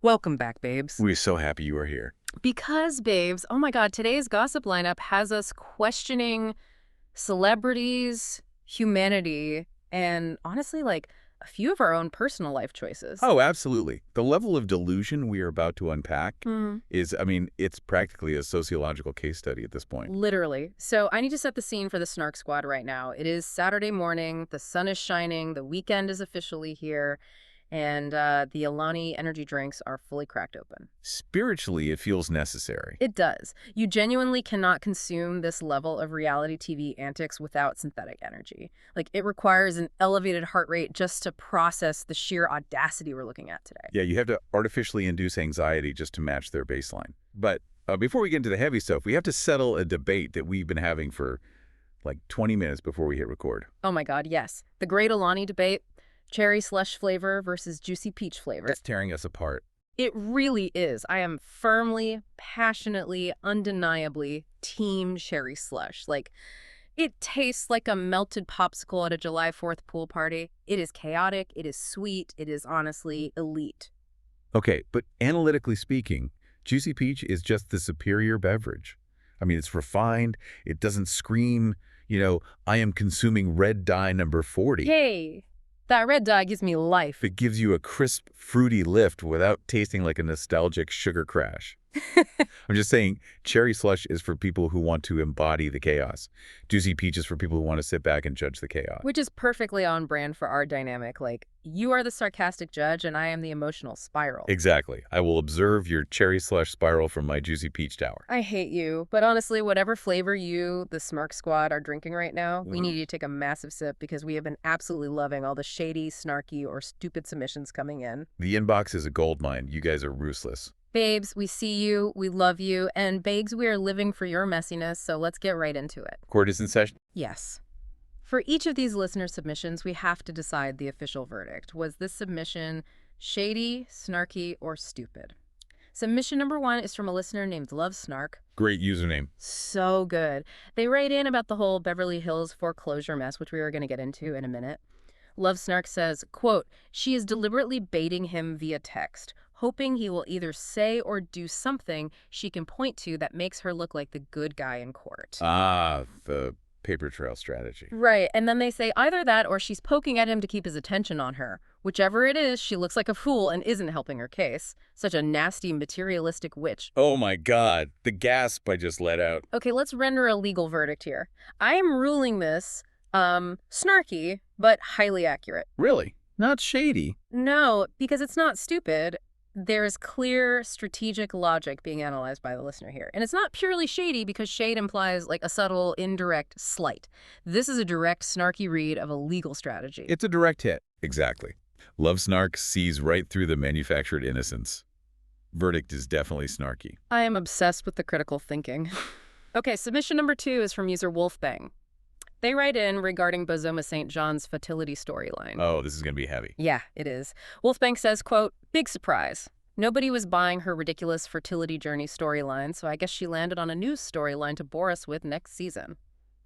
Welcome back, babes. We're so happy you are here. Because, babes, oh my God, today's gossip lineup has us questioning celebrities, humanity, and honestly, like, a few of our own personal life choices. Oh, absolutely. The level of delusion we are about to unpack is, it's practically a sociological case study at this point. Literally. So I need to set the scene for the Snark Squad right now. It is Saturday morning, the sun is shining, the weekend is officially here, and the Alani energy drinks are fully cracked open. Spiritually, it feels necessary. It does. You genuinely cannot consume this level of reality TV antics without synthetic energy. Like, it requires an elevated heart rate just to process the sheer audacity we're looking at today. Yeah, you have to artificially induce anxiety just to match their baseline. But before we get into the heavy stuff, we have to settle a debate that we've been having for like 20 minutes before we hit record. Oh my God, yes. The great Alani debate. Cherry slush flavor versus juicy peach flavor. It's tearing us apart. It really is. I am firmly, passionately, undeniably team cherry slush. Like, it tastes like a melted popsicle at a July 4th pool party. It is chaotic. It is sweet. It is honestly elite. Okay, but analytically speaking, juicy peach is just the superior beverage. I mean, it's refined. It doesn't scream, I am consuming red dye number 40. Hey! That red dye gives me life. It gives you a crisp, fruity lift without tasting like a nostalgic sugar crash. I'm just saying, cherry slush is for people who want to embody the chaos. Juicy peach is for people who want to sit back and judge the chaos. Which is perfectly on brand for our dynamic. Like, you are the sarcastic judge and I am the emotional spiral. Exactly. I will observe your cherry slush spiral from my juicy peach tower. I hate you, but honestly, whatever flavor you, the Snark Squad, are drinking right now, we need you to take a massive sip because we have been absolutely loving all the shady, snarky, or stupid submissions coming in. The inbox is a goldmine. You guys are ruthless. Babes, we see you, we love you, and babes, we are living for your messiness, so let's get right into it. Court is in session? Yes. For each of these listener submissions, we have to decide the official verdict. Was this submission shady, snarky, or stupid? Submission number 1 is from a listener named Love Snark. Great username. So good. They write in about the whole Beverly Hills foreclosure mess, which we are going to get into in a minute. Love Snark says, quote, "She is deliberately baiting him via text, hoping he will either say or do something she can point to that makes her look like the good guy in court." Ah, the paper trail strategy. Right, and then they say either that or she's poking at him to keep his attention on her. Whichever it is, she looks like a fool and isn't helping her case. Such a nasty, materialistic witch. Oh my God, the gasp I just let out. Okay, let's render a legal verdict here. I am ruling this, snarky, but highly accurate. Really? Not shady? No, because it's not stupid. There's clear strategic logic being analyzed by the listener here. And it's not purely shady because shade implies like a subtle, indirect slight. This is a direct, snarky read of a legal strategy. It's a direct hit. Exactly. Love Snark sees right through the manufactured innocence. Verdict is definitely snarky. I am obsessed with the critical thinking. Okay, submission number 2 is from user Wolfbang. They write in regarding Bozoma Saint John's fertility storyline. Oh, this is going to be heavy. Yeah, it is. Wolfbang says, quote, "Big surprise. Nobody was buying her ridiculous fertility journey storyline, so I guess she landed on a news storyline to bore us with next season."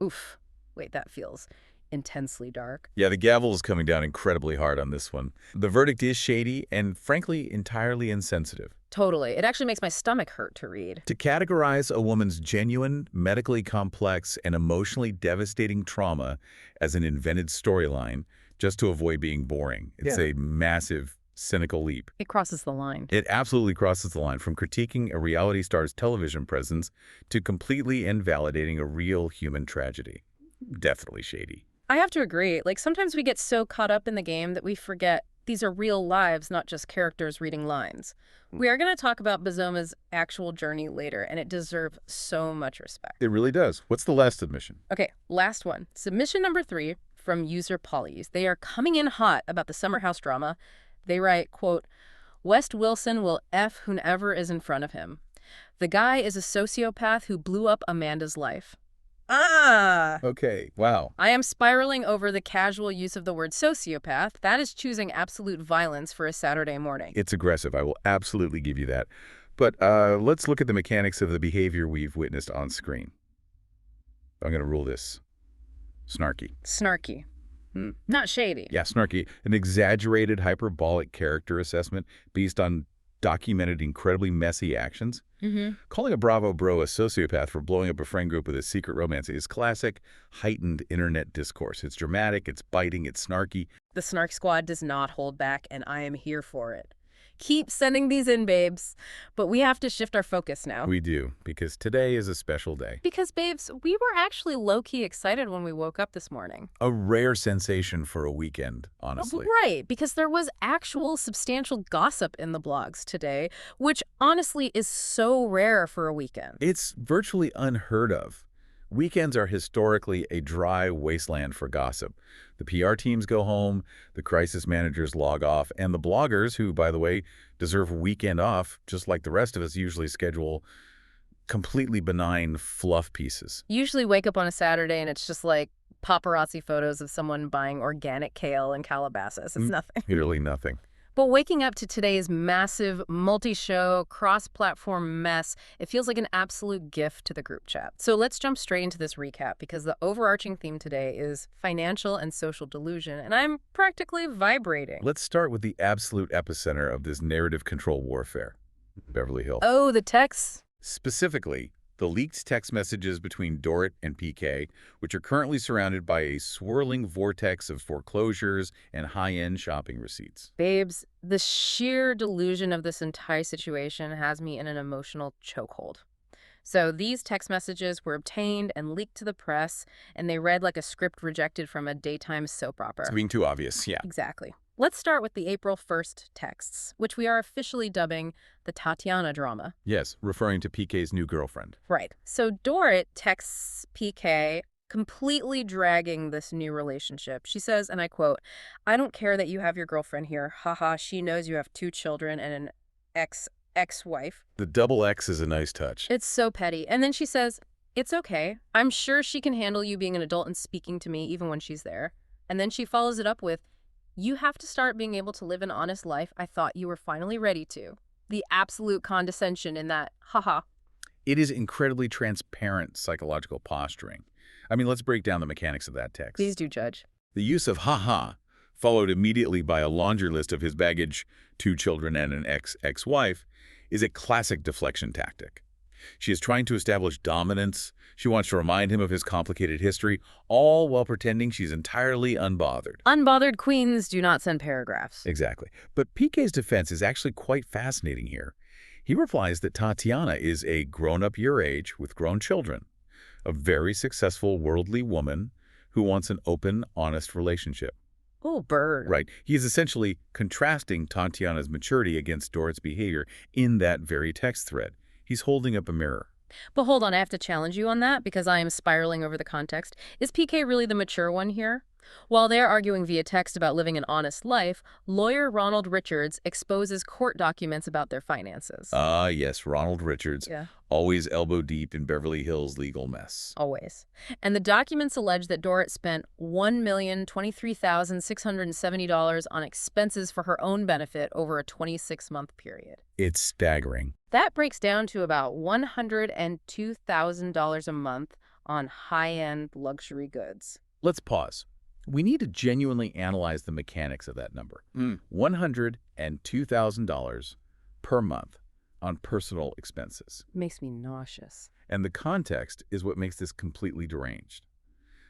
Oof. Wait, that feels intensely dark. Yeah, the gavel is coming down incredibly hard on this one. The verdict is shady and, frankly, entirely insensitive. Totally. It actually makes my stomach hurt to read. To categorize a woman's genuine, medically complex, and emotionally devastating trauma as an invented storyline just to avoid being boring, it's a massive, cynical leap. It crosses the line. It absolutely crosses the line from critiquing a reality star's television presence to completely invalidating a real human tragedy. Definitely shady. I have to agree. Like, sometimes we get so caught up in the game that we forget these are real lives, not just characters reading lines. We are going to talk about Bozoma's actual journey later, and it deserves so much respect. It really does. What's the last submission? Okay, last one. Submission number 3 from user Pollies. They are coming in hot about the summer house drama. They write, quote, "West Wilson will F whoever is in front of him. The guy is a sociopath who blew up Amanda's life." Ah! Okay, wow. I am spiraling over the casual use of the word sociopath. That is choosing absolute violence for a Saturday morning. It's aggressive. I will absolutely give you that. But let's look at the mechanics of the behavior we've witnessed on screen. I'm going to rule this snarky. Snarky. Not shady. Yeah, snarky. An exaggerated, hyperbolic character assessment based on documented incredibly messy actions. Calling a Bravo bro a sociopath for blowing up a friend group with a secret romance is classic, heightened internet discourse. It's dramatic, it's biting, it's snarky. The Snark Squad does not hold back, and I am here for it. Keep sending these in, babes. But we have to shift our focus now. We do, because today is a special day. Because, babes, we were actually low-key excited when we woke up this morning. A rare sensation for a weekend, honestly. Right, because there was actual substantial gossip in the blogs today, which honestly is so rare for a weekend. It's virtually unheard of. Weekends are historically a dry wasteland for gossip. The PR teams go home, the crisis managers log off, and the bloggers, who, by the way, deserve a weekend off, just like the rest of us, usually schedule completely benign fluff pieces. Usually wake up on a Saturday and it's just like paparazzi photos of someone buying organic kale in Calabasas. It's nothing. Literally nothing. But waking up to today's massive, multi-show, cross-platform mess, it feels like an absolute gift to the group chat. So let's jump straight into this recap, because the overarching theme today is financial and social delusion, and I'm practically vibrating. Let's start with the absolute epicenter of this narrative control warfare, Beverly Hills. Oh, the texts? Specifically, the leaked text messages between Dorit and PK, which are currently surrounded by a swirling vortex of foreclosures and high-end shopping receipts. Babes, the sheer delusion of this entire situation has me in an emotional chokehold. So these text messages were obtained and leaked to the press, and they read like a script rejected from a daytime soap opera. It's being too obvious, yeah. Exactly. Let's start with the April 1st texts, which we are officially dubbing the Tatiana drama. Yes, referring to PK's new girlfriend. Right. So Dorit texts PK, completely dragging this new relationship. She says, and I quote, "I don't care that you have your girlfriend here. Haha, she knows you have 2 children and an ex-wife." The double X is a nice touch. It's so petty. And then she says, "It's okay. I'm sure she can handle you being an adult and speaking to me even when she's there." And then she follows it up with, "You have to start being able to live an honest life. I thought you were finally ready to." The absolute condescension in that, haha. It is incredibly transparent psychological posturing. I mean, let's break down the mechanics of that text. Please do, Judge. The use of haha, followed immediately by a laundry list of his baggage, 2 children and an ex-wife, is a classic deflection tactic. She is trying to establish dominance. She wants to remind him of his complicated history, all while pretending she's entirely unbothered. Unbothered queens do not send paragraphs. Exactly. But PK's defense is actually quite fascinating here. He replies that Tatiana is a grown-up your age with grown children, a very successful worldly woman who wants an open, honest relationship. Oh, bird. Right. He is essentially contrasting Tatiana's maturity against Dorit's behavior in that very text thread. He's holding up a mirror. But hold on, I have to challenge you on that because I am spiraling over the context. Is PK really the mature one here? While they're arguing via text about living an honest life, lawyer Ronald Richards exposes court documents about their finances. Yes, Ronald Richards. Yeah. Always elbow deep in Beverly Hills legal mess. Always. And the documents allege that Dorit spent $1,023,670 on expenses for her own benefit over a 26-month period. It's staggering. That breaks down to about $102,000 a month on high-end luxury goods. Let's pause. We need to genuinely analyze the mechanics of that number. $102,000 per month on personal expenses. Makes me nauseous. And the context is what makes this completely deranged.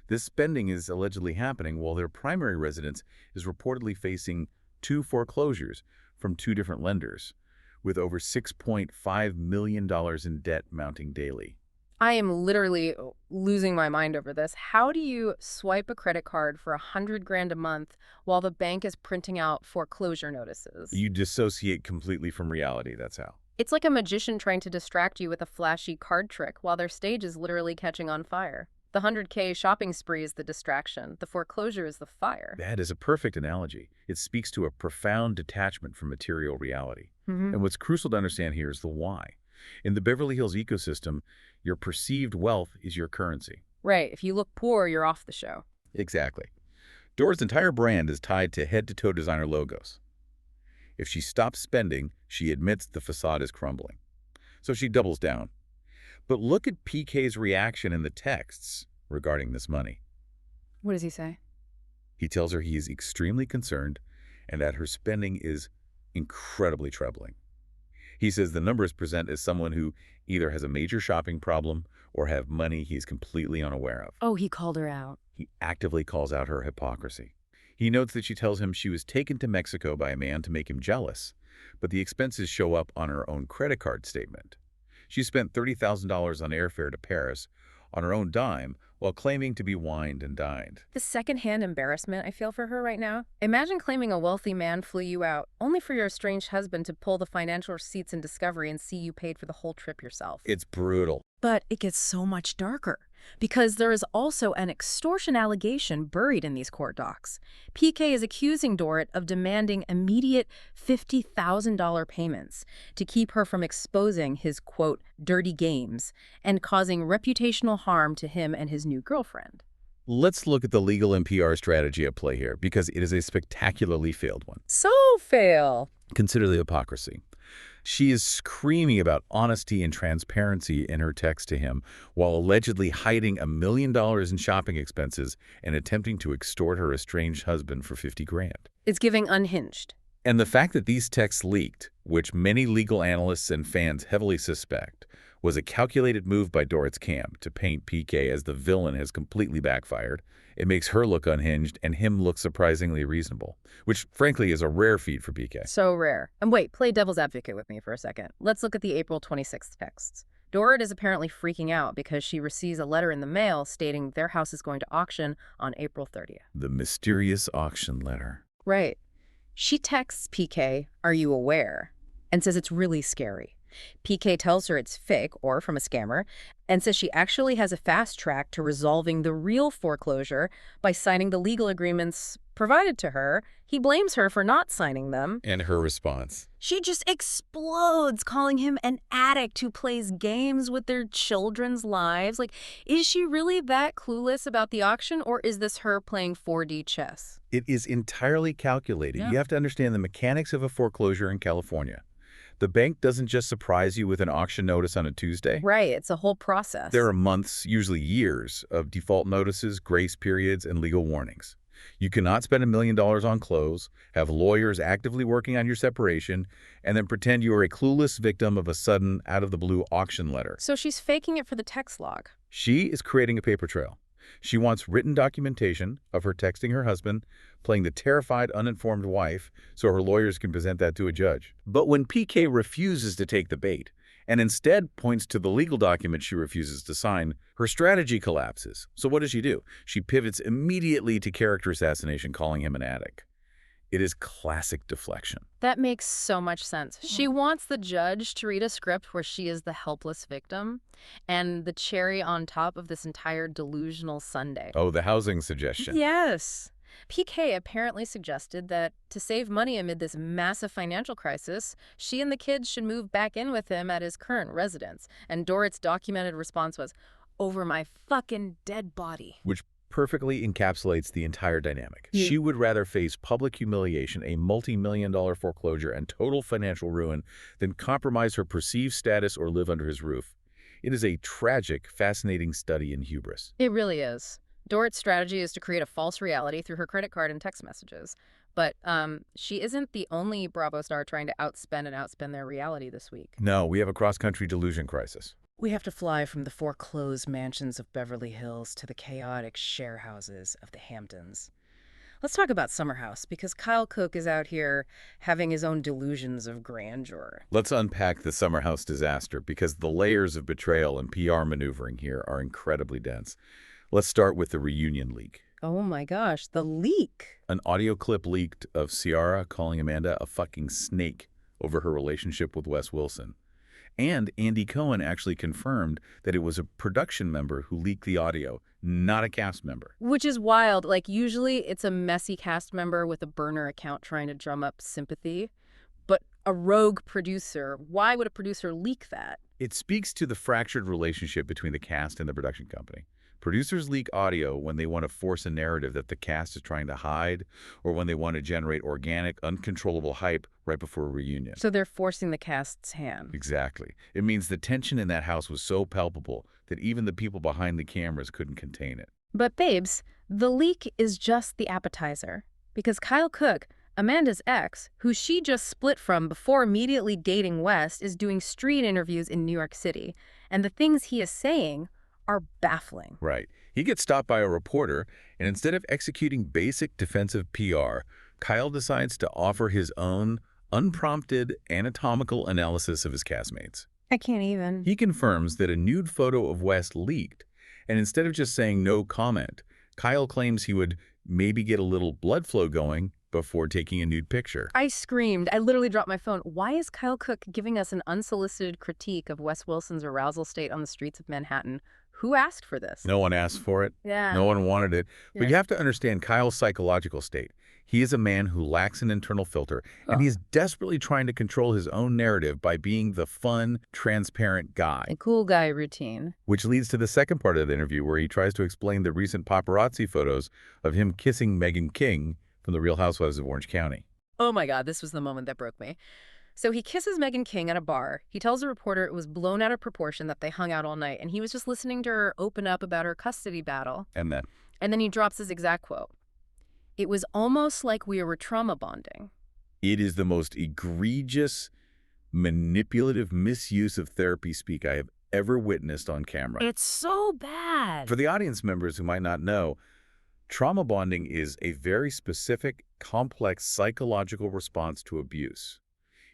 This spending is allegedly happening while their primary residence is reportedly facing 2 foreclosures from 2 different lenders, with over $6.5 million in debt mounting daily. I am literally losing my mind over this. How do you swipe a credit card for $100,000 a month while the bank is printing out foreclosure notices? You dissociate completely from reality, that's how. It's like a magician trying to distract you with a flashy card trick while their stage is literally catching on fire. The $100K shopping spree is the distraction. The foreclosure is the fire. That is a perfect analogy. It speaks to a profound detachment from material reality. And what's crucial to understand here is the why. In the Beverly Hills ecosystem, your perceived wealth is your currency. Right. If you look poor, you're off the show. Exactly. Dorit's entire brand is tied to head-to-toe designer logos. If she stops spending, she admits the facade is crumbling. So she doubles down. But look at PK's reaction in the texts regarding this money. What does he say? He tells her he is extremely concerned and that her spending is incredibly troubling. He says the numbers present as someone who either has a major shopping problem or have money he's completely unaware of. Oh, he called her out. He actively calls out her hypocrisy. He notes that she tells him she was taken to Mexico by a man to make him jealous, but the expenses show up on her own credit card statement. She spent $30,000 on airfare to Paris on her own dime while claiming to be wined and dined. The secondhand embarrassment I feel for her right now. Imagine claiming a wealthy man flew you out, only for your estranged husband to pull the financial receipts in Discovery and see you paid for the whole trip yourself. It's brutal. But it gets so much darker, because there is also an extortion allegation buried in these court docs. PK is accusing Dorit of demanding immediate $50,000 payments to keep her from exposing his, quote, dirty games and causing reputational harm to him and his new girlfriend. Let's look at the legal and PR strategy at play here, because it is a spectacularly failed one. So fail. Consider the hypocrisy. She is screaming about honesty and transparency in her text to him while allegedly hiding $1 million in shopping expenses and attempting to extort her estranged husband for $50,000. It's giving unhinged. And the fact that these texts leaked, which many legal analysts and fans heavily suspect, was a calculated move by Dorit's camp to paint PK as the villain has completely backfired. It makes her look unhinged and him look surprisingly reasonable, which frankly is a rare feat for PK. So rare. And wait, play devil's advocate with me for a second. Let's look at the April 26th texts. Dorit is apparently freaking out because she receives a letter in the mail stating their house is going to auction on April 30th. The mysterious auction letter. Right. She texts PK, "Are you aware?" and says it's really scary. PK tells her it's fake or from a scammer and says she actually has a fast track to resolving the real foreclosure by signing the legal agreements provided to her. He blames her for not signing them. And her response. She just explodes, calling him an addict who plays games with their children's lives. Like, is she really that clueless about the auction, or is this her playing 4D chess? It is entirely calculated. Yeah. You have to understand the mechanics of a foreclosure in California. The bank doesn't just surprise you with an auction notice on a Tuesday. Right, it's a whole process. There are months, usually years, of default notices, grace periods, and legal warnings. You cannot spend $1 million on clothes, have lawyers actively working on your separation, and then pretend you are a clueless victim of a sudden, out-of-the-blue auction letter. So she's faking it for the text log. She is creating a paper trail. She wants written documentation of her texting her husband, playing the terrified, uninformed wife, so her lawyers can present that to a judge. But when PK refuses to take the bait, and instead points to the legal document she refuses to sign, her strategy collapses. So what does she do? She pivots immediately to character assassination, calling him an addict. It is classic deflection. That makes so much sense. She wants the judge to read a script where she is the helpless victim, and the cherry on top of this entire delusional sundae. Oh, the housing suggestion. Yes. PK apparently suggested that to save money amid this massive financial crisis, she and the kids should move back in with him at his current residence. And Dorit's documented response was, "Over my fucking dead body." Which perfectly encapsulates the entire dynamic. Yeah. She would rather face public humiliation, a multi-million-dollar foreclosure, and total financial ruin than compromise her perceived status or live under his roof. It is a tragic, fascinating study in hubris. It really is. Dorit's strategy is to create a false reality through her credit card and text messages. But she isn't the only Bravo star trying to outspend their reality this week. No, we have a cross-country delusion crisis. We have to fly from the foreclosed mansions of Beverly Hills to the chaotic share houses of the Hamptons. Let's talk about Summer House, because Kyle Cook is out here having his own delusions of grandeur. Let's unpack the Summer House disaster, because the layers of betrayal and PR maneuvering here are incredibly dense. Let's start with the reunion leak. Oh my gosh, the leak. An audio clip leaked of Ciara calling Amanda a fucking snake over her relationship with Wes Wilson. And Andy Cohen actually confirmed that it was a production member who leaked the audio, not a cast member. Which is wild. Like, usually it's a messy cast member with a burner account trying to drum up sympathy. But a rogue producer, why would a producer leak that? It speaks to the fractured relationship between the cast and the production company. Producers leak audio when they want to force a narrative that the cast is trying to hide, or when they want to generate organic, uncontrollable hype right before a reunion. So they're forcing the cast's hand. Exactly. It means the tension in that house was so palpable that even the people behind the cameras couldn't contain it. But babes, the leak is just the appetizer. Because Kyle Cook, Amanda's ex, who she just split from before immediately dating West, is doing street interviews in New York City. And the things he is saying are baffling. Right. He gets stopped by a reporter, and instead of executing basic defensive PR, Kyle decides to offer his own unprompted anatomical analysis of his castmates. I can't even. He confirms that a nude photo of West leaked, and instead of just saying no comment, Kyle claims he would maybe get a little blood flow going before taking a nude picture. I screamed. I literally dropped my phone. Why is Kyle Cook giving us an unsolicited critique of Wes Wilson's arousal state on the streets of Manhattan? Who asked for this? No one asked for it. Yeah. No one wanted it. Yeah. But you have to understand Kyle's psychological state. He is a man who lacks an internal filter, and he's desperately trying to control his own narrative by being the fun, transparent guy. A cool guy routine. Which leads to the second part of the interview where he tries to explain the recent paparazzi photos of him kissing Meghan King from the Real Housewives of Orange County. Oh my God, this was the moment that broke me. So he kisses Meghan King at a bar. He tells a reporter it was blown out of proportion that they hung out all night, and he was just listening to her open up about her custody battle. And then he drops his exact quote. It was almost like we were trauma bonding. it is the most egregious, manipulative misuse of therapy speak I have ever witnessed on camera. It's so bad. For the audience members who might not know, trauma bonding is a very specific, complex psychological response to abuse.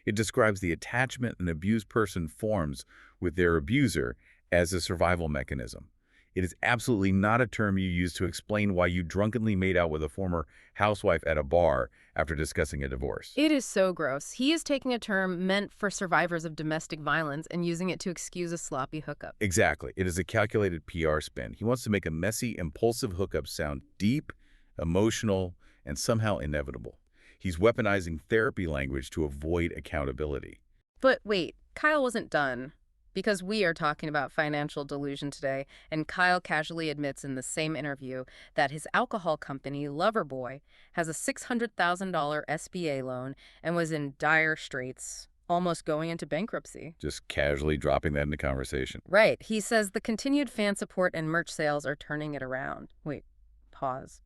It describes the attachment an abused person forms with their abuser as a survival mechanism. It is absolutely not a term you use to explain why you drunkenly made out with a former housewife at a bar after discussing a divorce. It is so gross. He is taking a term meant for survivors of domestic violence and using it to excuse a sloppy hookup. Exactly. It is a calculated PR spin. He wants to make a messy, impulsive hookup sound deep, emotional, and somehow inevitable. He's weaponizing therapy language to avoid accountability. But wait, Kyle wasn't done. Because we are talking about financial delusion today, and Kyle casually admits in the same interview that his alcohol company, Loverboy, has a $600,000 SBA loan and was in dire straits, almost going into bankruptcy. Just casually dropping that into conversation. Right. He says the continued fan support and merch sales are turning it around. Wait, pause.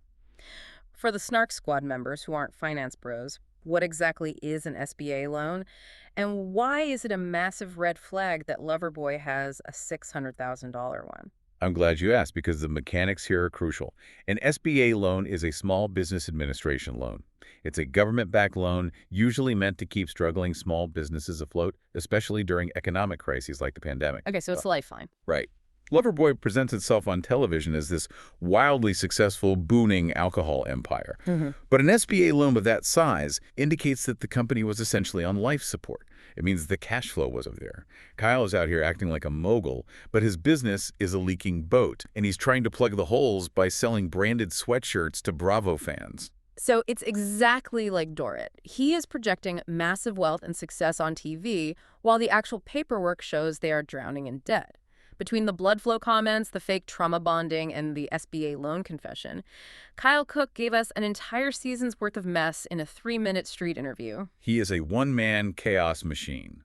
For the Snark Squad members who aren't finance bros, what exactly is an SBA loan? And why is it a massive red flag that Loverboy has a $600,000 one? I'm glad you asked because the mechanics here are crucial. An SBA loan is a small business administration loan. It's a government-backed loan usually meant to keep struggling small businesses afloat, especially during economic crises like the pandemic. Okay, so it's a lifeline. Right. Loverboy presents itself on television as this wildly successful, booming alcohol empire. But an SBA loan of that size indicates that the company was essentially on life support. It means the cash flow wasn't there. Kyle is out here acting like a mogul, but his business is a leaking boat, and he's trying to plug the holes by selling branded sweatshirts to Bravo fans. So it's exactly like Dorit. He is projecting massive wealth and success on TV, while the actual paperwork shows they are drowning in debt. Between the blood flow comments, the fake trauma bonding, and the SBA loan confession, Kyle Cook gave us an entire season's worth of mess in a 3-minute street interview. He is a one-man chaos machine.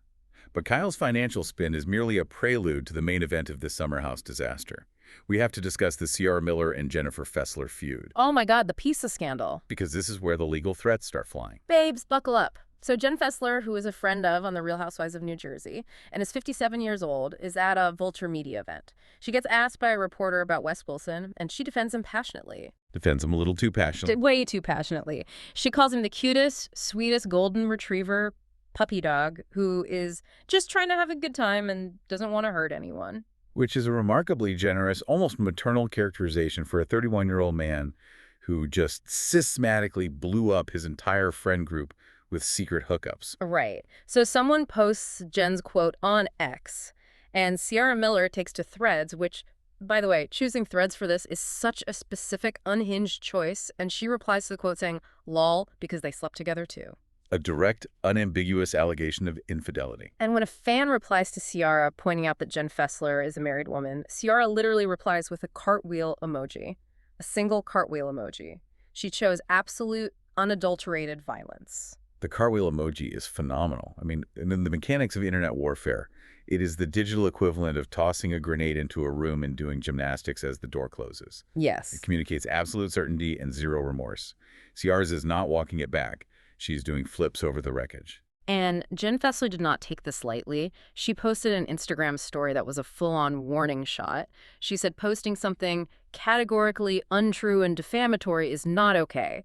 But Kyle's financial spin is merely a prelude to the main event of this summer house disaster. We have to discuss the Ciara Miller and Jennifer Fessler feud. Oh my God, the pizza scandal. Because this is where the legal threats start flying. Babes, buckle up. So Jen Fessler, who is a friend of on The Real Housewives of New Jersey and is 57 years old, is at a Vulture Media event. She gets asked by a reporter about Wes Wilson, and she defends him passionately. Defends him a little too passionately. Way too passionately. She calls him the cutest, sweetest golden retriever puppy dog who is just trying to have a good time and doesn't want to hurt anyone. Which is a remarkably generous, almost maternal characterization for a 31-year-old man who just systematically blew up his entire friend group with secret hookups. Right. So someone posts Jen's quote on X, and Ciara Miller takes to Threads, which, by the way, choosing Threads for this is such a specific, unhinged choice, and she replies to the quote saying, lol, because they slept together too. A direct, unambiguous allegation of infidelity. And when a fan replies to Ciara, pointing out that Jen Fessler is a married woman, Ciara literally replies with a cartwheel emoji, a single cartwheel emoji. She chose absolute, unadulterated violence. The cartwheel emoji is phenomenal. I mean, in the mechanics of internet warfare, it is the digital equivalent of tossing a grenade into a room and doing gymnastics as the door closes. Yes. It communicates absolute certainty and zero remorse. Ciara's is not walking it back. She's doing flips over the wreckage. And Jen Fessler did not take this lightly. She posted an Instagram story that was a full-on warning shot. She said posting something categorically untrue and defamatory is not okay.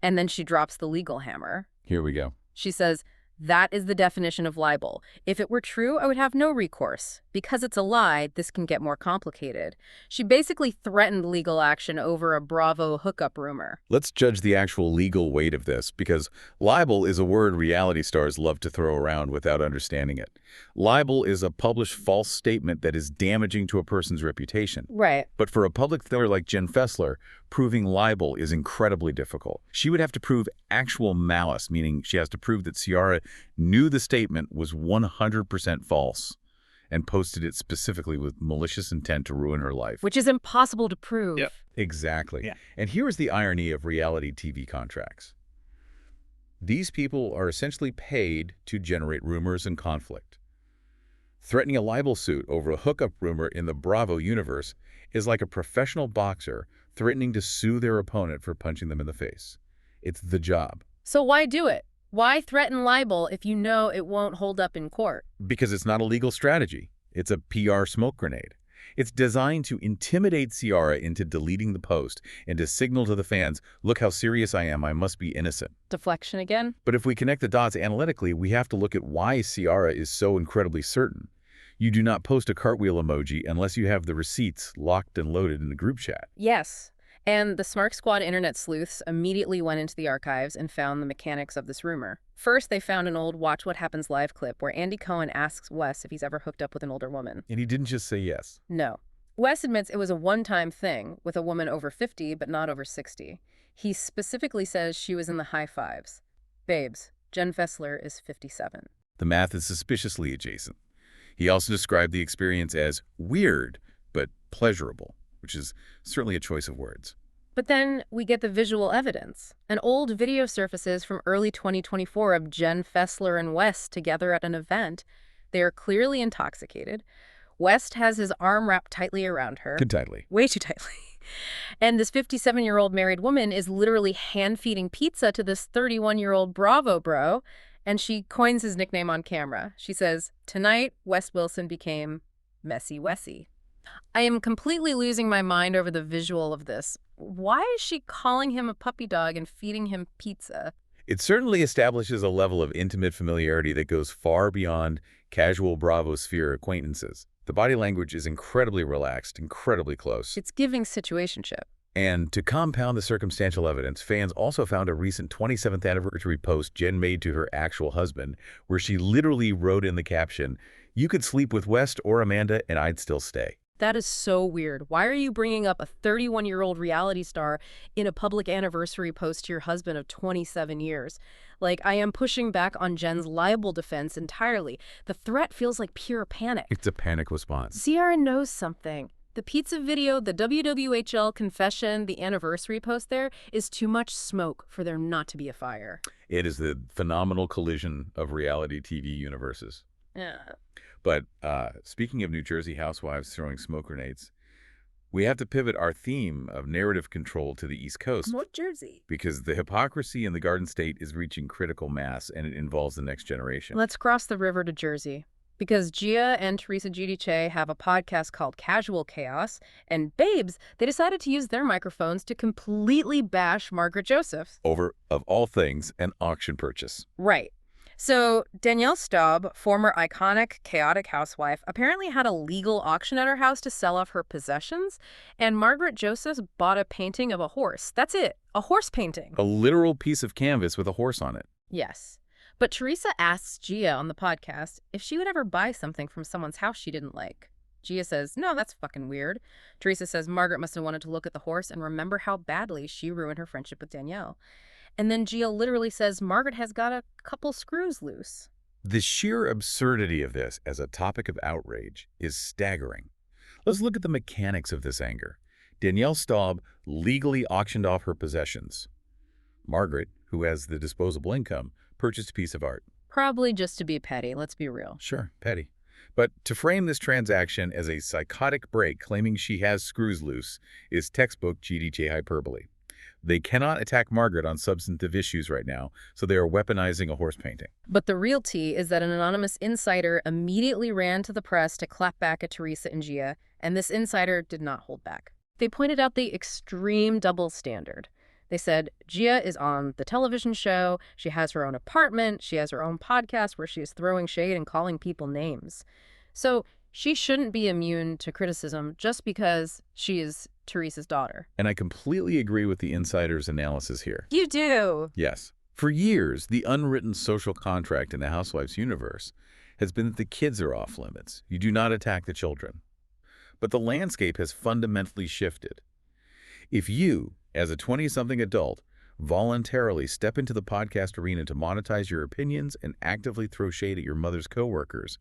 And then she drops the legal hammer. Here we go. She says, that is the definition of libel. If it were true, I would have no recourse. Because it's a lie, this can get more complicated. She basically threatened legal action over a Bravo hookup rumor. Let's judge the actual legal weight of this, because libel is a word reality stars love to throw around without understanding it. Libel is a published false statement that is damaging to a person's reputation. Right. But for a public figure like Jen Fessler, proving libel is incredibly difficult. She would have to prove actual malice, meaning she has to prove that Ciara knew the statement was 100% false and posted it specifically with malicious intent to ruin her life. Which is impossible to prove. Yep. Exactly. Yeah. And here is the irony of reality TV contracts. These people are essentially paid to generate rumors and conflict. Threatening a libel suit over a hookup rumor in the Bravo universe is like a professional boxer threatening to sue their opponent for punching them in the face. It's the job. So why do it? Why threaten libel if you know it won't hold up in court? Because it's not a legal strategy. It's a PR smoke grenade. It's designed to intimidate Ciara into deleting the post and to signal to the fans, look how serious I am, I must be innocent. Deflection again? But if we connect the dots analytically, we have to look at why Ciara is so incredibly certain. You do not post a cartwheel emoji unless you have the receipts locked and loaded in the group chat. Yes. And the Smart Squad internet sleuths immediately went into the archives and found the mechanics of this rumor. First, they found an old Watch What Happens Live clip where Andy Cohen asks Wes if he's ever hooked up with an older woman. And he didn't just say yes. No. Wes admits it was a one-time thing with a woman over 50 but not over 60. He specifically says she was in the high fives. Babes, Jen Fessler is 57. The math is suspiciously adjacent. He also described the experience as weird but pleasurable, which is certainly a choice of words. But then we get the visual evidence. An old video surfaces from early 2024 of Jen Fessler and West together at an event. They are clearly intoxicated. West has his arm wrapped tightly around her. Too tightly. Way too tightly. And this 57-year-old married woman is literally hand-feeding pizza to this 31-year-old Bravo bro, and she coins his nickname on camera. She says, "Tonight, Wes Wilson became Messy Wessie." I am completely losing my mind over the visual of this. Why is she calling him a puppy dog and feeding him pizza? It certainly establishes a level of intimate familiarity that goes far beyond casual Bravo sphere acquaintances. The body language is incredibly relaxed, incredibly close. It's giving situationship. And to compound the circumstantial evidence, fans also found a recent 27th anniversary post Jen made to her actual husband, where she literally wrote in the caption, "You could sleep with West or Amanda and I'd still stay." That is so weird. Why are you bringing up a 31-year-old reality star in a public anniversary post to your husband of 27 years? Like, I am pushing back on Jen's libel defense entirely. The threat feels like pure panic. It's a panic response. Ciara knows something. The pizza video, the WWHL confession, the anniversary post there is too much smoke for there not to be a fire. It is the phenomenal collision of reality TV universes. Yeah. But speaking of New Jersey housewives throwing smoke grenades, we have to pivot our theme of narrative control to the East Coast. North Jersey. Because the hypocrisy in the Garden State is reaching critical mass, and it involves the next generation. Let's cross the river to Jersey. Because Gia and Teresa Giudice have a podcast called Casual Chaos, and Babes, they decided to use their microphones to completely bash Margaret Joseph. Over, of all things, an auction purchase. Right. So Danielle Staub, former iconic, chaotic housewife, apparently had a legal auction at her house to sell off her possessions, and Margaret Joseph bought a painting of a horse. That's it. A horse painting. A literal piece of canvas with a horse on it. Yes. But Teresa asks Gia on the podcast if she would ever buy something from someone's house she didn't like. Gia says, "No, that's fucking weird." Teresa says Margaret must have wanted to look at the horse and remember how badly she ruined her friendship with Danielle. And then Gia literally says Margaret has got a couple screws loose. The sheer absurdity of this as a topic of outrage is staggering. Let's look at the mechanics of this anger. Danielle Staub legally auctioned off her possessions. Margaret, who has the disposable income, purchased a piece of art. Probably just to be petty, let's be real. Sure, petty. But to frame this transaction as a psychotic break claiming she has screws loose is textbook GDJ hyperbole. They cannot attack Margaret on substantive issues right now, so they are weaponizing a horse painting. But the real tea is that an anonymous insider immediately ran to the press to clap back at Teresa and Gia, and this insider did not hold back. They pointed out the extreme double standard. They said, Gia is on the television show, she has her own apartment, she has her own podcast where she is throwing shade and calling people names. So she shouldn't be immune to criticism just because she is Teresa's daughter. And I completely agree with the insider's analysis here. You do? Yes. For years, the unwritten social contract in the Housewives universe has been that the kids are off limits. You do not attack the children. But the landscape has fundamentally shifted. If you, as a 20-something adult, voluntarily step into the podcast arena to monetize your opinions and actively throw shade at your mother's coworkers,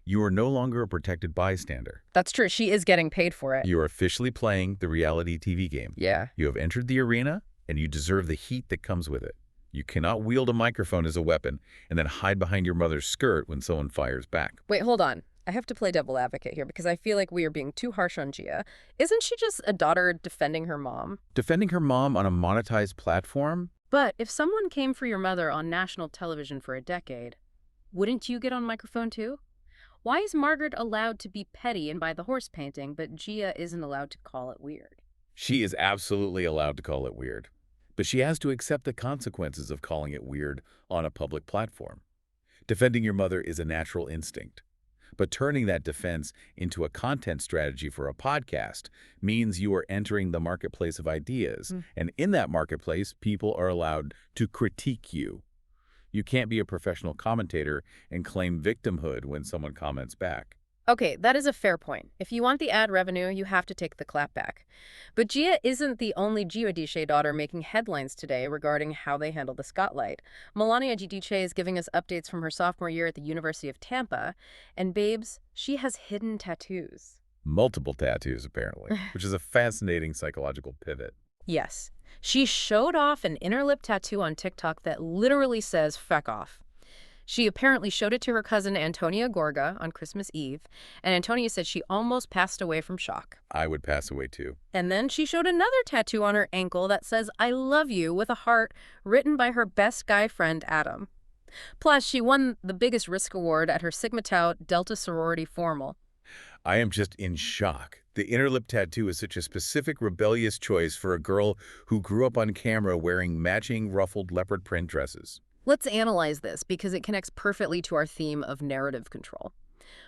you are no longer a protected bystander. That's true. She is getting paid for it. You are officially playing the reality TV game. Yeah. You have entered the arena, and you deserve the heat that comes with it. You cannot wield a microphone as a weapon and then hide behind your mother's skirt when someone fires back. Wait, hold on. I have to play devil advocate here because I feel like we are being too harsh on Gia. Isn't she just a daughter defending her mom? Defending her mom on a monetized platform? But if someone came for your mother on national television for a decade, wouldn't you get on microphone too? Why is Margaret allowed to be petty and buy the horse painting, but Gia isn't allowed to call it weird? She is absolutely allowed to call it weird. But she has to accept the consequences of calling it weird on a public platform. Defending your mother is a natural instinct. But turning that defense into a content strategy for a podcast means you are entering the marketplace of ideas. And in that marketplace, people are allowed to critique you. You can't be a professional commentator and claim victimhood when someone comments back. Okay, that is a fair point. If you want the ad revenue, you have to take the clapback. But Gia isn't the only Giudice daughter making headlines today regarding how they handle the spotlight. Melania Giudice is giving us updates from her sophomore year at the University of Tampa. And babes, she has hidden tattoos. Multiple tattoos, apparently, which is a fascinating psychological pivot. Yes. She showed off an inner lip tattoo on TikTok that literally says, "feck off." She apparently showed it to her cousin Antonia Gorga on Christmas Eve, and Antonia said she almost passed away from shock. I would pass away too. And then she showed another tattoo on her ankle that says, "I love you," with a heart written by her best guy friend, Adam. Plus, she won the biggest risk award at her Sigma Tau Delta sorority formal. I am just in shock. The inner lip tattoo is such a specific, rebellious choice for a girl who grew up on camera wearing matching ruffled leopard print dresses. Let's analyze this because it connects perfectly to our theme of narrative control.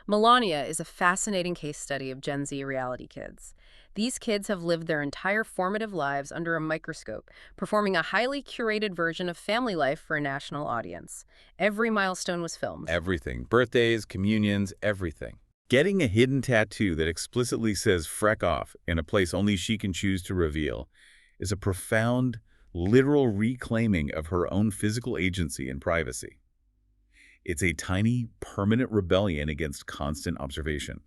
Melania is a fascinating case study of Gen Z reality kids. These kids have lived their entire formative lives under a microscope, performing a highly curated version of family life for a national audience. Every milestone was filmed. Everything. Birthdays, communions, everything. Getting a hidden tattoo that explicitly says "freck off" in a place only she can choose to reveal is a profound, literal reclaiming of her own physical agency and privacy. It's a tiny, permanent rebellion against constant observation.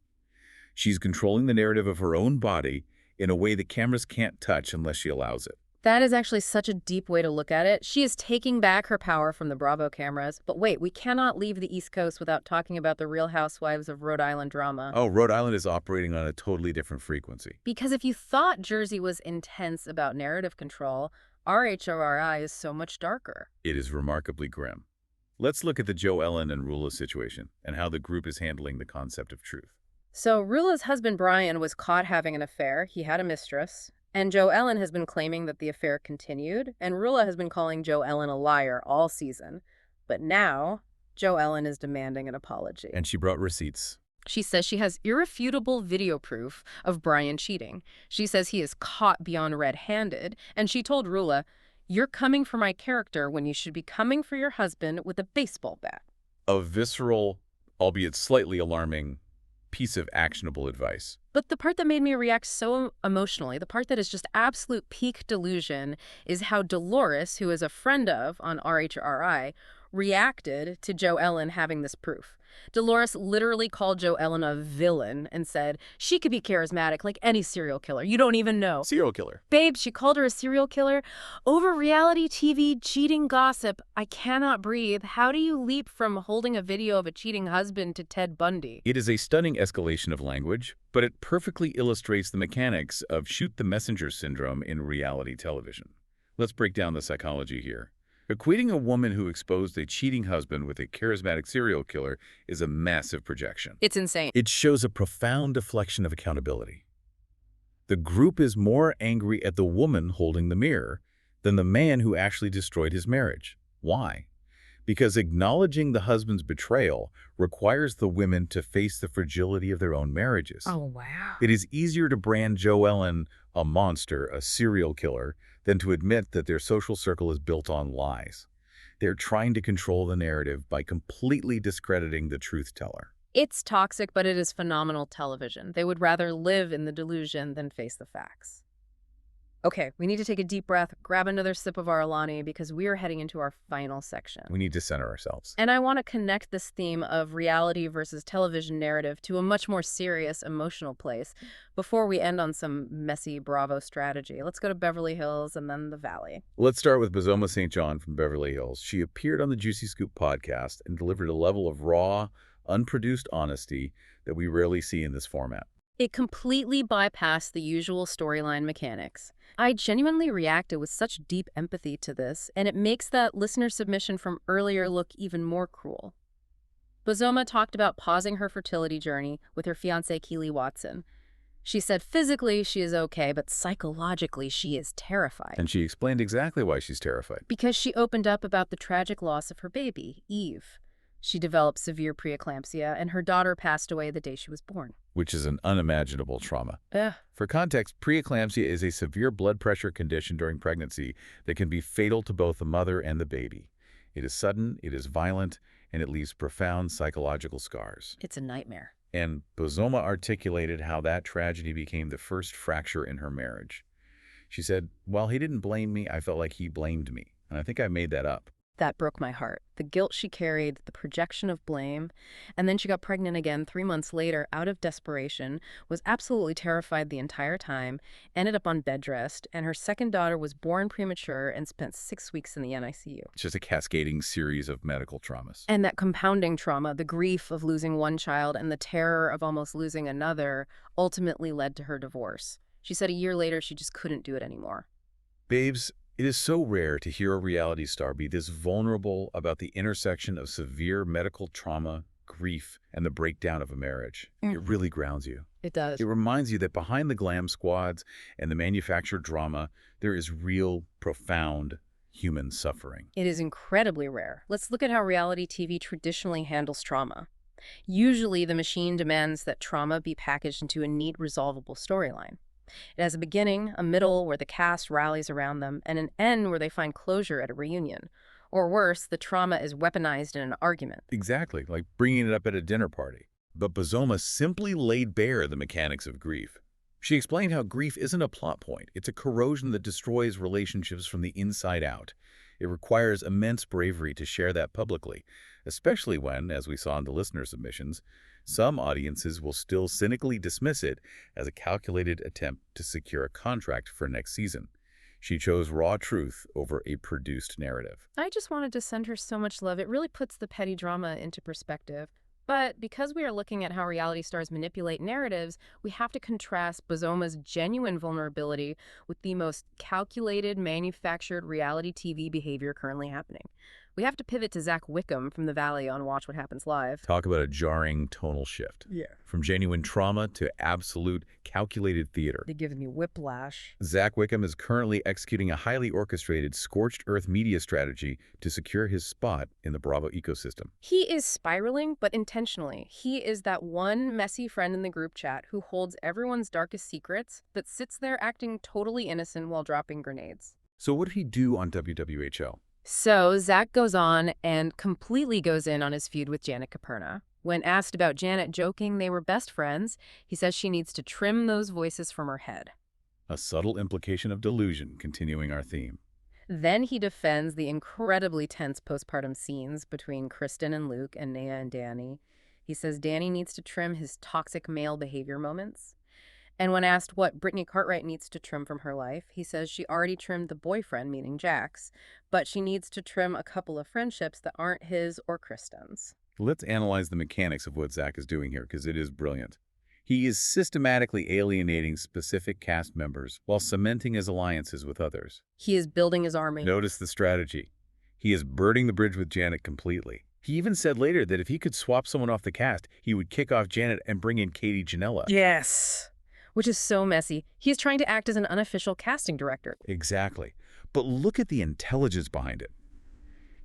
She's controlling the narrative of her own body in a way that cameras can't touch unless she allows it. That is actually such a deep way to look at it. She is taking back her power from the Bravo cameras. But wait, we cannot leave the East Coast without talking about the Real Housewives of Rhode Island drama. Oh, Rhode Island is operating on a totally different frequency. Because if you thought Jersey was intense about narrative control, RHORI is so much darker. It is remarkably grim. Let's look at the Joe Ellen and Rula situation and how the group is handling the concept of truth. So Rula's husband Brian was caught having an affair. He had a mistress. And Joe Ellen has been claiming that the affair continued. And Rula has been calling Joe Ellen a liar all season. But now, Joe Ellen is demanding an apology. And she brought receipts. She says she has irrefutable video proof of Brian cheating. She says he is caught beyond red-handed. And she told Rula, "You're coming for my character when you should be coming for your husband with a baseball bat." A visceral, albeit slightly alarming, piece of actionable advice. But the part that made me react so emotionally, the part that is just absolute peak delusion, is how Dolores, who is a friend of on RHRI, reacted to Joe Ellen having this proof. Dolores literally called Joe Ellen a villain and said she could be charismatic like any serial killer. You don't even know. Serial killer. Babe, she called her a serial killer. Over reality TV cheating gossip, I cannot breathe. How do you leap from holding a video of a cheating husband to Ted Bundy? It is a stunning escalation of language, but it perfectly illustrates the mechanics of shoot the messenger syndrome in reality television. Let's break down the psychology here. Equating a woman who exposed a cheating husband with a charismatic serial killer is a massive projection. It's insane. It shows a profound deflection of accountability. The group is more angry at the woman holding the mirror than the man who actually destroyed his marriage. Why? Because acknowledging the husband's betrayal requires the women to face the fragility of their own marriages. Oh, wow. It is easier to brand Joellen a monster, a serial killer, than to admit that their social circle is built on lies. They're trying to control the narrative by completely discrediting the truth teller. It's toxic, but it is phenomenal television. They would rather live in the delusion than face the facts. Okay, we need to take a deep breath, grab another sip of our Alani, because we are heading into our final section. We need to center ourselves. And I want to connect this theme of reality versus television narrative to a much more serious, emotional place before we end on some messy Bravo strategy. Let's go to Beverly Hills and then the Valley. Let's start with Bozoma Saint John from Beverly Hills. She appeared on the Juicy Scoop podcast and delivered a level of raw, unproduced honesty that we rarely see in this format. It completely bypassed the usual storyline mechanics. I genuinely reacted with such deep empathy to this, and it makes that listener submission from earlier look even more cruel. Bozoma talked about pausing her fertility journey with her fiancé Keely Watson. She said physically she is okay, but psychologically she is terrified. And she explained exactly why she's terrified. Because she opened up about the tragic loss of her baby, Eve. She developed severe preeclampsia, and her daughter passed away the day she was born. Which is an unimaginable trauma. Ugh. For context, preeclampsia is a severe blood pressure condition during pregnancy that can be fatal to both the mother and the baby. It is sudden, it is violent, and it leaves profound psychological scars. It's a nightmare. And Bozoma articulated how that tragedy became the first fracture in her marriage. She said, "While he didn't blame me, I felt like he blamed me. And I think I made that up." That broke my heart. The guilt she carried, the projection of blame, and then she got pregnant again 3 months later out of desperation, was absolutely terrified the entire time, ended up on bed rest, and her second daughter was born premature and spent 6 weeks in the NICU. It's just a cascading series of medical traumas. And that compounding trauma, the grief of losing one child and the terror of almost losing another, ultimately led to her divorce. She said a year later she just couldn't do it anymore. Babes, it is so rare to hear a reality star be this vulnerable about the intersection of severe medical trauma, grief, and the breakdown of a marriage. It really grounds you. It does. It reminds you that behind the glam squads and the manufactured drama, there is real, profound human suffering. It is incredibly rare. Let's look at how reality TV traditionally handles trauma. Usually, the machine demands that trauma be packaged into a neat, resolvable storyline. It has a beginning, a middle where the cast rallies around them, and an end where they find closure at a reunion. Or worse, the trauma is weaponized in an argument. Exactly, like bringing it up at a dinner party. But Bozoma simply laid bare the mechanics of grief. She explained how grief isn't a plot point. It's a corrosion that destroys relationships from the inside out. It requires immense bravery to share that publicly, especially when, as we saw in the listener submissions, some audiences will still cynically dismiss it as a calculated attempt to secure a contract for next season. She chose raw truth over a produced narrative. I just wanted to send her so much love. It really puts the petty drama into perspective. But because we are looking at how reality stars manipulate narratives, we have to contrast Bozoma's genuine vulnerability with the most calculated, manufactured reality TV behavior currently happening. We have to pivot to Zach Wickham from The Valley on Watch What Happens Live. Talk about a jarring tonal shift. Yeah. From genuine trauma to absolute calculated theater. It gives me whiplash. Zach Wickham is currently executing a highly orchestrated, scorched earth media strategy to secure his spot in the Bravo ecosystem. He is spiraling, but intentionally. He is that one messy friend in the group chat who holds everyone's darkest secrets, but sits there acting totally innocent while dropping grenades. So what did he do on WWHL? So Zach goes on and completely goes in on his feud with Janet Caperna. When asked about Janet joking they were best friends, he says she needs to trim those voices from her head. A subtle implication of delusion, continuing our theme. Then he defends the incredibly tense postpartum scenes between Kristen and Luke and Naya and Danny. He says Danny needs to trim his toxic male behavior moments. And when asked what Brittany Cartwright needs to trim from her life, he says she already trimmed the boyfriend, meaning Jax, but she needs to trim a couple of friendships that aren't his or Kristen's. Let's analyze the mechanics of what Zach is doing here, because it is brilliant. He is systematically alienating specific cast members while cementing his alliances with others. He is building his army. Notice the strategy. He is burning the bridge with Janet completely. He even said later that if he could swap someone off the cast, he would kick off Janet and bring in Katie Janela. Yes. Which is so messy. He's trying to act as an unofficial casting director. Exactly. But look at the intelligence behind it.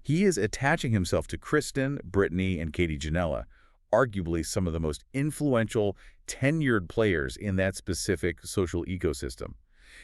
He is attaching himself to Kristen, Brittany, and Katie Janela, arguably some of the most influential, tenured players in that specific social ecosystem.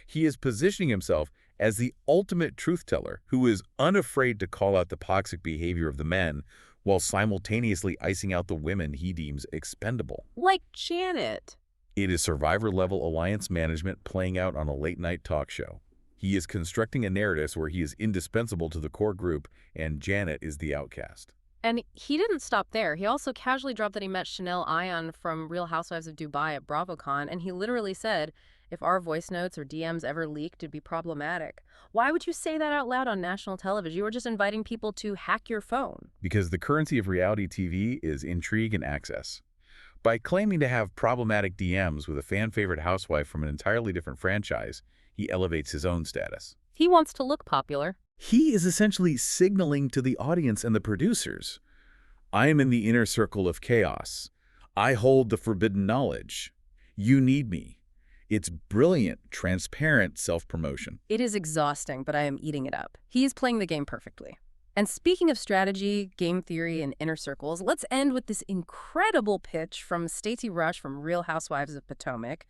He is positioning himself as the ultimate truth teller who is unafraid to call out the toxic behavior of the men while simultaneously icing out the women he deems expendable. Like Janet. It is survivor-level alliance management playing out on a late-night talk show. He is constructing a narrative where he is indispensable to the core group and Janet is the outcast. And he didn't stop there. He also casually dropped that he met Chanel Ayan from Real Housewives of Dubai at BravoCon, and he literally said, if our voice notes or DMs ever leaked, it'd be problematic. Why would you say that out loud on national television? You were just inviting people to hack your phone. Because the currency of reality TV is intrigue and access. By claiming to have problematic DMs with a fan-favorite housewife from an entirely different franchise, he elevates his own status. He wants to look popular. He is essentially signaling to the audience and the producers, I am in the inner circle of chaos. I hold the forbidden knowledge. You need me. It's brilliant, transparent self-promotion. It is exhausting, but I am eating it up. He is playing the game perfectly. And speaking of strategy, game theory, and inner circles, let's end with this incredible pitch from Stacey Rush from Real Housewives of Potomac.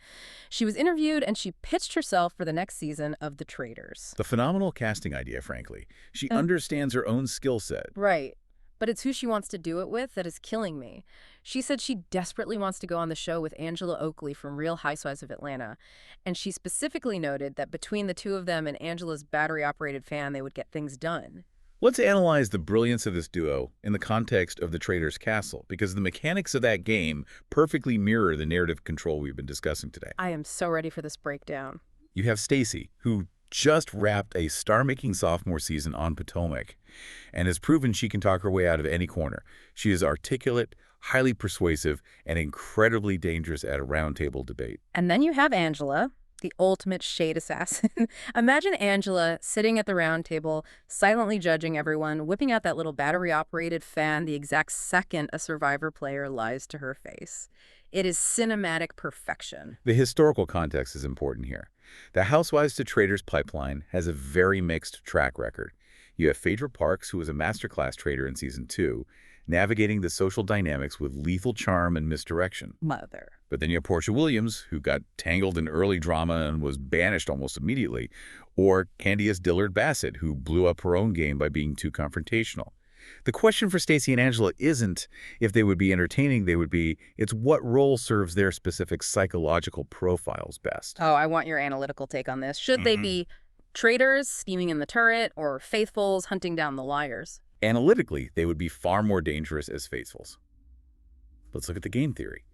She was interviewed and she pitched herself for the next season of The Traitors. The phenomenal casting idea, frankly. She understands her own skill set. Right. But it's who she wants to do it with that is killing me. She said she desperately wants to go on the show with Angela Oakley from Real Housewives of Atlanta. And she specifically noted that between the two of them and Angela's battery-operated fan, they would get things done. Let's analyze the brilliance of this duo in the context of The Traitors Castle, because the mechanics of that game perfectly mirror the narrative control we've been discussing today. I am so ready for this breakdown. You have Stacey, who just wrapped a star-making sophomore season on Potomac and has proven she can talk her way out of any corner. She is articulate, highly persuasive, and incredibly dangerous at a roundtable debate. And then you have Angela, the ultimate shade assassin. Imagine Angela sitting at the round table, silently judging everyone, whipping out that little battery-operated fan the exact second a Survivor player lies to her face. It is cinematic perfection. The historical context is important here. The Housewives to Traitors pipeline has a very mixed track record. You have Phaedra Parks, who was a masterclass traitor in Season 2, navigating the social dynamics with lethal charm and misdirection. Mother. But then you have Portia Williams, who got tangled in early drama and was banished almost immediately, or Candiace Dillard Bassett, who blew up her own game by being too confrontational. The question for Stacey and Angela isn't if they would be entertaining, it's what role serves their specific psychological profiles best. Oh, I want your analytical take on this. Should they be traitors scheming in the turret or faithfuls hunting down the liars? Analytically, they would be far more dangerous as faithfuls. Let's look at the game theory.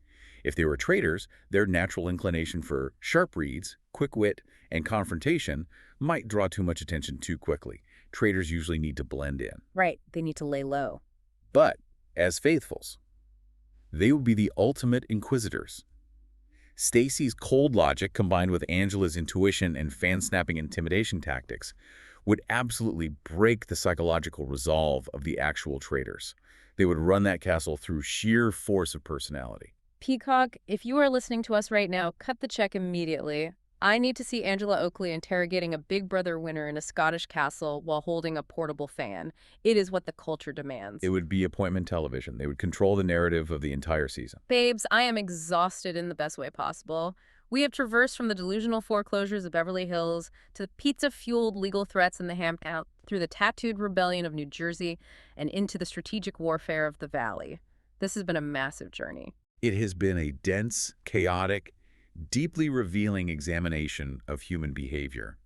If they were traitors, their natural inclination for sharp reads, quick wit, and confrontation might draw too much attention too quickly. Traitors usually need to blend in. Right. They need to lay low. But as faithfuls, they would be the ultimate inquisitors. Stacey's cold logic combined with Angela's intuition and fan-snapping intimidation tactics would absolutely break the psychological resolve of the actual traitors. They would run that castle through sheer force of personality. Peacock, if you are listening to us right now, cut the check immediately. I need to see Angela Oakley interrogating a Big Brother winner in a Scottish castle while holding a portable fan. It is what the culture demands. It would be appointment television. They would control the narrative of the entire season. Babes, I am exhausted in the best way possible. We have traversed from the delusional foreclosures of Beverly Hills to the pizza-fueled legal threats in the Hamptons, through the tattooed rebellion of New Jersey, and into the strategic warfare of the Valley. This has been a massive journey. It has been a dense, chaotic, deeply revealing examination of human behavior.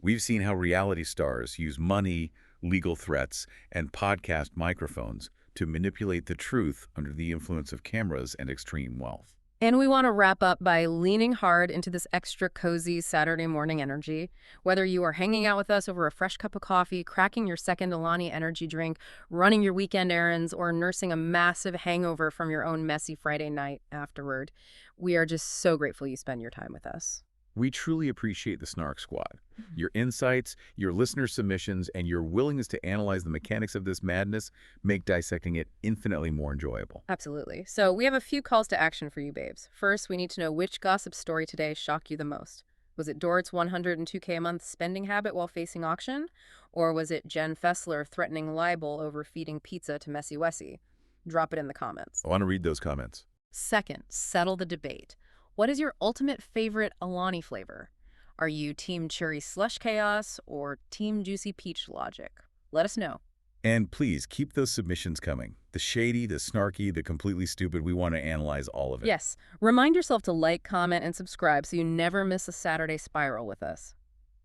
We've seen how reality stars use money, legal threats, and podcast microphones to manipulate the truth under the influence of cameras and extreme wealth. And we want to wrap up by leaning hard into this extra cozy Saturday morning energy. Whether you are hanging out with us over a fresh cup of coffee, cracking your second Alani energy drink, running your weekend errands, or nursing a massive hangover from your own messy Friday night afterward, we are just so grateful you spend your time with us. We truly appreciate the Snark Squad. Your insights, your listener submissions, and your willingness to analyze the mechanics of this madness make dissecting it infinitely more enjoyable. Absolutely. So we have a few calls to action for you, babes. First, we need to know which gossip story today shocked you the most. Was it Dorit's 102K a month spending habit while facing auction? Or was it Jen Fessler threatening libel over feeding pizza to Messy Wessie? Drop it in the comments. I want to read those comments. Second, settle the debate. What is your ultimate favorite Alani flavor? Are you Team Cherry Slush Chaos or Team Juicy Peach Logic? Let us know. And please, keep those submissions coming. The shady, the snarky, the completely stupid, we want to analyze all of it. Yes. Remind yourself to like, comment, and subscribe so you never miss a Saturday spiral with us.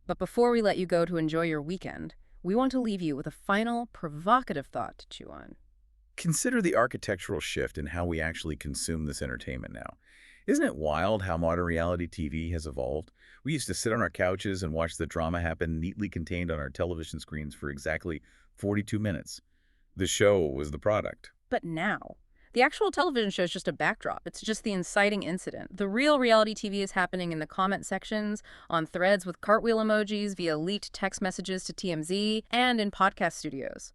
But before we let you go to enjoy your weekend, we want to leave you with a final, provocative thought to chew on. Consider the architectural shift in how we actually consume this entertainment now. Isn't it wild how modern reality TV has evolved? We used to sit on our couches and watch the drama happen neatly contained on our television screens for exactly 42 minutes. The show was the product. But now, the actual television show is just a backdrop. It's just the inciting incident. The real reality TV is happening in the comment sections, on threads with cartwheel emojis, via leaked text messages to TMZ, and in podcast studios.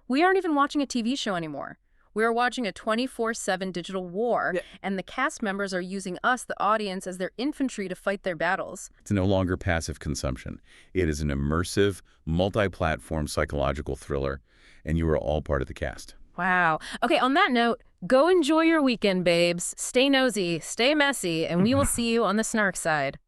We aren't even watching a TV show anymore. We are watching a 24/7 digital war, and the cast members are using us, the audience, as their infantry to fight their battles. It's no longer passive consumption. It is an immersive, multi-platform psychological thriller, and you are all part of the cast. Wow. Okay, on that note, go enjoy your weekend, babes. Stay nosy, stay messy, and we will see you on the Snark side.